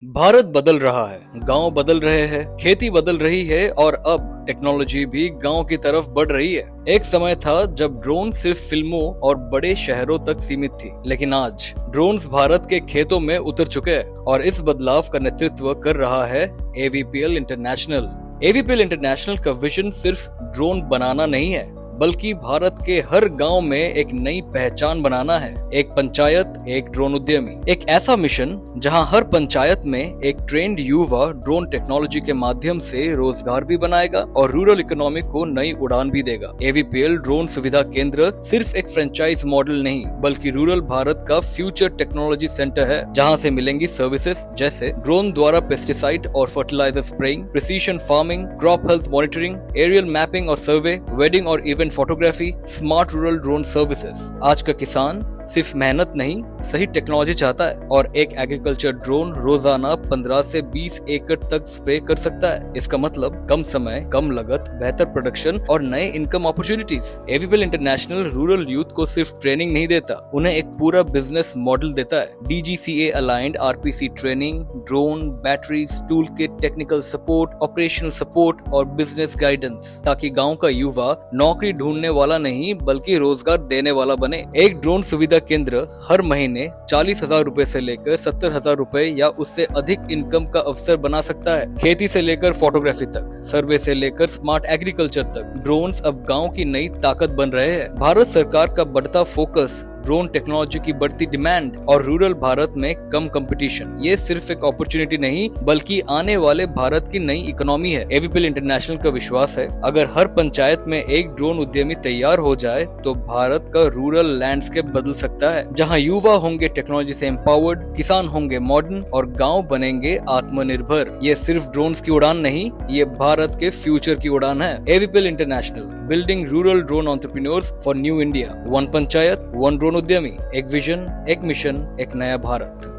भारत बदल रहा है, गांव बदल रहे हैं, खेती बदल रही है और अब टेक्नोलॉजी भी गांव की तरफ बढ़ रही है। एक समय था जब ड्रोन सिर्फ फिल्मों और बड़े शहरों तक सीमित थी, लेकिन आज ड्रोन्स भारत के खेतों में उतर चुके हैं और इस बदलाव का नेतृत्व कर रहा है एवीपीएल इंटरनेशनल। एवीपीएल इंटरनेशनल का विजन सिर्फ ड्रोन बनाना नहीं है, बल्कि भारत के हर गांव में एक नई पहचान बनाना है। एक पंचायत, एक ड्रोन उद्यमी, एक ऐसा मिशन जहां हर पंचायत में एक ट्रेंड युवा ड्रोन टेक्नोलॉजी के माध्यम से रोजगार भी बनाएगा और रूरल इकोनॉमी को नई उड़ान भी देगा। एवीपीएल ड्रोन सुविधा केंद्र सिर्फ एक फ्रेंचाइज मॉडल नहीं, बल्कि रूरल भारत का फ्यूचर टेक्नोलॉजी सेंटर है, जहां से मिलेंगी सर्विसेज जैसे ड्रोन द्वारा पेस्टिसाइड और fertiliser spraying, precision farming, crop health monitoring, aerial mapping और सर्वे, वेडिंग और event photography, smart rural drone services. आज का किसान सिर्फ मेहनत नहीं, सही टेक्नोलॉजी चाहता है और एक एग्रीकल्चर ड्रोन रोजाना 15 से 20 एकड़ तक स्प्रे कर सकता है। इसका मतलब कम समय, कम लागत, बेहतर प्रोडक्शन और नए income opportunities. AVPL international rural youth को सिर्फ ट्रेनिंग नहीं देता, उन्हें एक पूरा बिजनेस मॉडल देता है। DGCA aligned RPC training, drone, batteries, tool kit, technical support, operational support और बिजनेस गाइडेंस, ताकि गाँव का युवा नौकरी ढूंढने वाला नहीं बल्कि रोजगार देने वाला बने। एक ड्रोन सुविधा केंद्र हर महीने 40,000 रूपए से लेकर 70,000 रूपए या उससे अधिक इनकम का अवसर बना सकता है। खेती से लेकर फोटोग्राफी तक, सर्वे से लेकर स्मार्ट एग्रीकल्चर तक, ड्रोन्स अब गांव की नई ताकत बन रहे हैं। भारत सरकार का बढ़ता फोकस, ड्रोन टेक्नोलॉजी की बढ़ती डिमांड और रूरल भारत में कम कंपटीशन, ये सिर्फ एक अपॉर्चुनिटी नहीं बल्कि आने वाले भारत की नई इकोनॉमी है। एवीपीएल इंटरनेशनल का विश्वास है, अगर हर पंचायत में एक ड्रोन उद्यमी तैयार हो जाए तो भारत का रूरल लैंडस्केप बदल सकता है, जहां युवा होंगे टेक्नोलॉजी से एम्पावर्ड, किसान होंगे मॉडर्न और गाँव बनेंगे आत्मनिर्भर। ये सिर्फ ड्रोन की उड़ान नहीं, ये भारत के फ्यूचर की उड़ान है। AVPL international, building rural drone entrepreneurs for new India. One panchayat, one drone उद्यमी, एक विजन, एक मिशन, एक नया भारत।